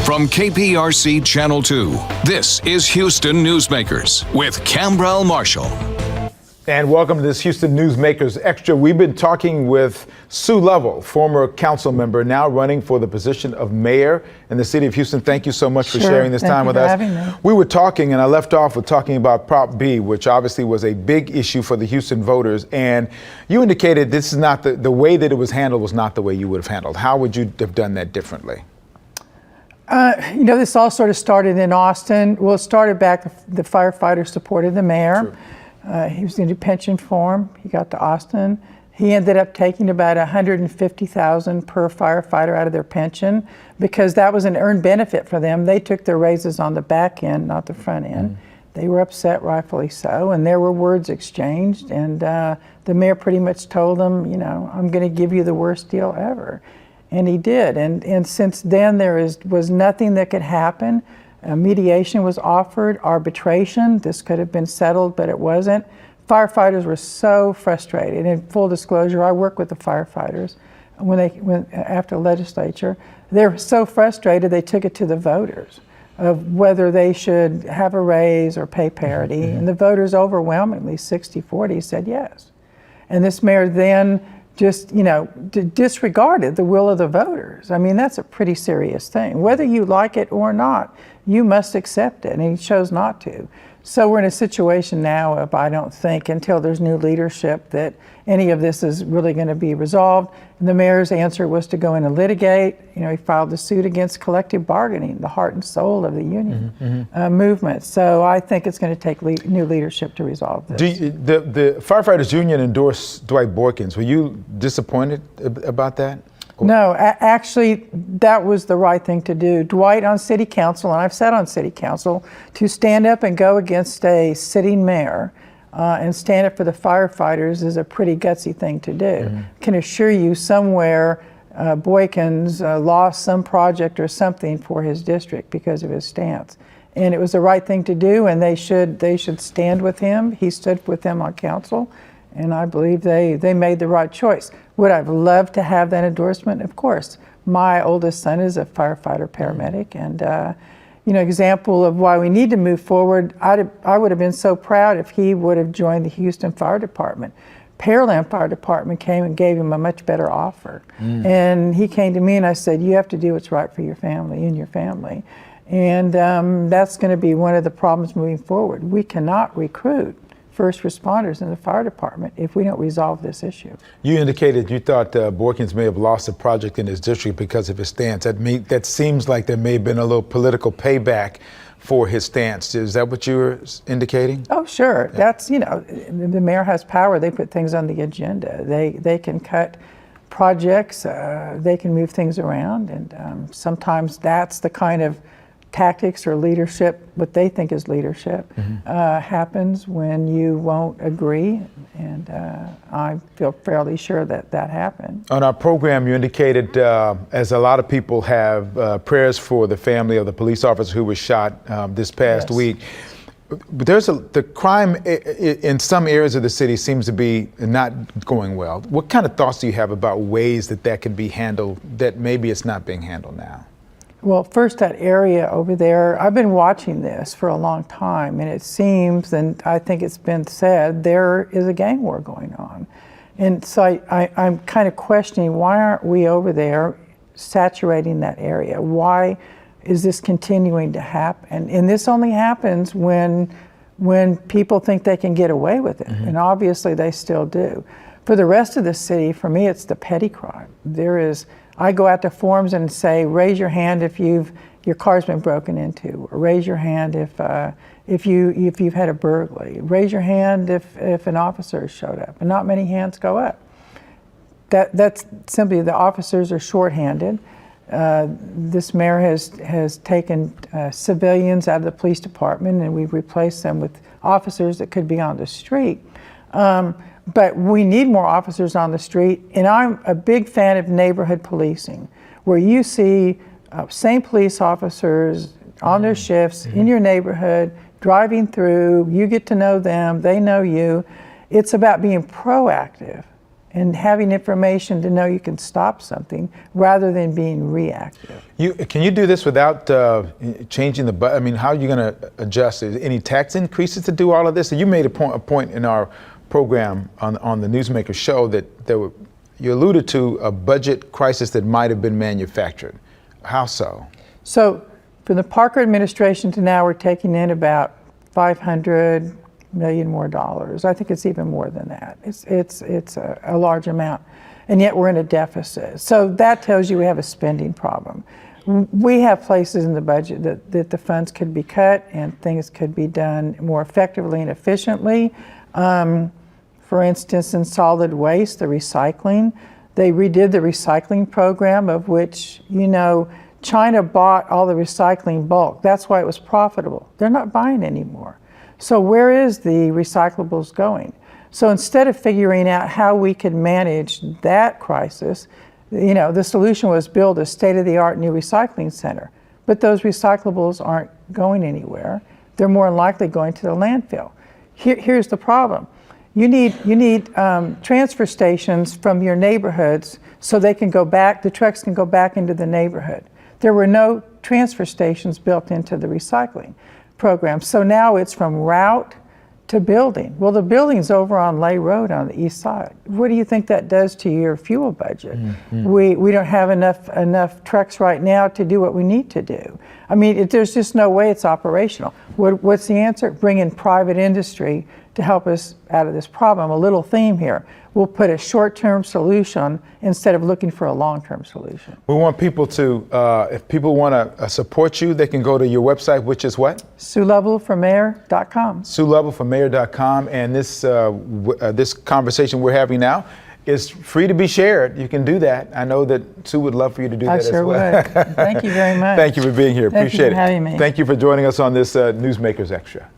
From KPRC Channel 2, this is Houston Newsmakers with Cambrell Marshall. And welcome to this Houston Newsmakers Extra. We've been talking with Sue Lovell, former council member, now running for the position of mayor in the city of Houston. Thank you so much for sharing this time with us. We were talking, and I left off with talking about Prop B, which obviously was a big issue for the Houston voters. And you indicated this is not the way that it was handled was not the way you would have handled. How would you have done that differently? This all sort of started in Austin. Well, it started back, the firefighters supported the mayor. He was going to do pension for him. He got to Austin. He ended up taking about $150,000 per firefighter out of their pension because that was an earned benefit for them. They took their raises on the back end, not the front end. They were upset, rightfully so, and there were words exchanged. And the mayor pretty much told them, I'm going to give you the worst deal ever. And he did. And since then, there was nothing that could happen. Mediation was offered, arbitration. This could have been settled, but it wasn't. Firefighters were so frustrated. In full disclosure, I work with the firefighters. After the legislature, they were so frustrated they took it to the voters of whether they should have a raise or pay parity. And the voters overwhelmingly, 60-40, said yes. And this mayor then just, disregarded the will of the voters. I mean, that's a pretty serious thing. Whether you like it or not, you must accept it, and he chose not to. So we're in a situation now of, I don't think, until there's new leadership, that any of this is really going to be resolved. And the mayor's answer was to go in and litigate. He filed a suit against collective bargaining, the heart and soul of the union movement. So I think it's going to take new leadership to resolve this. The Firefighters Union endorsed Dwight Boykins. Were you disappointed about that? No, actually, that was the right thing to do. Dwight on city council, and I've sat on city council, to stand up and go against a sitting mayor and stand up for the firefighters is a pretty gutsy thing to do. Can assure you somewhere Boykins lost some project or something for his district because of his stance. And it was the right thing to do, and they should stand with him. He stood with them on council. And I believe they made the right choice. Would I have loved to have that endorsement? Of course. My oldest son is a firefighter paramedic, and example of why we need to move forward. I would have been so proud if he would have joined the Houston Fire Department. Pearland Fire Department came and gave him a much better offer. And he came to me and I said, you have to do what's right for your family and your family. And that's going to be one of the problems moving forward. We cannot recruit first responders in the fire department if we don't resolve this issue. You indicated you thought Boykins may have lost a project in his district because of his stance. That seems like there may have been a little political payback for his stance. Is that what you were indicating? Oh, sure. Yeah. That's, the mayor has power. They put things on the agenda. They can cut projects. They can move things around. And sometimes that's the kind of tactics or leadership, what they think is leadership, happens when you won't agree, and I feel fairly sure that happened. On our program, you indicated, as a lot of people have, prayers for the family of the police officer who was shot this past week. But the crime in some areas of the city seems to be not going well. What kind of thoughts do you have about ways that can be handled that maybe it's not being handled now? Well, first, that area over there, I've been watching this for a long time, and it seems, and I think it's been said, there is a gang war going on. And so I'm kind of questioning, why aren't we over there saturating that area? Why is this continuing to happen? And this only happens when people think they can get away with it, and obviously they still do. For the rest of the city, for me, it's the petty crime. I go out to forums and say, raise your hand if your car's been broken into, or raise your hand if you've had a burglary. Raise your hand if an officer showed up, and not many hands go up. That's simply the officers are shorthanded. This mayor has taken civilians out of the police department, and we've replaced them with officers that could be on the street. But we need more officers on the street, and I'm a big fan of neighborhood policing, where you see same police officers on their shifts in your neighborhood, driving through, you get to know them, they know you. It's about being proactive and having information to know you can stop something rather than being reactive. Can you do this without changing the budget? I mean, how are you going to adjust? Is any tax increases to do all of this? And you made a point in our program on the Newsmakers show that you alluded to a budget crisis that might have been manufactured. How so? So from the Parker administration to now, we're taking in about $500 million more dollars. I think it's even more than that. It's a large amount, and yet we're in a deficit. So that tells you we have a spending problem. We have places in the budget that the funds could be cut and things could be done more effectively and efficiently. For instance, in solid waste, the recycling, they redid the recycling program, of which, China bought all the recycling bulk. That's why it was profitable. They're not buying anymore. So where is the recyclables going? So instead of figuring out how we could manage that crisis, the solution was build a state-of-the-art new recycling center. But those recyclables aren't going anywhere. They're more than likely going to the landfill. Here's the problem. You need transfer stations from your neighborhoods so they can go back, the trucks can go back into the neighborhood. There were no transfer stations built into the recycling program. So now it's from route to building. Well, the building's over on Lay Road on the east side. What do you think that does to your fuel budget? Mm-hmm. We don't have enough trucks right now to do what we need to do. I mean, there's just no way it's operational. What's the answer? Bring in private industry to help us out of this problem. A little theme here. We'll put a short-term solution instead of looking for a long-term solution. We want people to, if people want to support you, they can go to your website, which is what? SueLovellForMayor.com. SueLovellForMayor.com. And this conversation we're having now is free to be shared. You can do that. I know that Sue would love for you to do that as well. I sure would. Thank you very much. Thank you for being here. Thank Appreciate you for having me. Thank you for joining us on this Newsmakers Extra.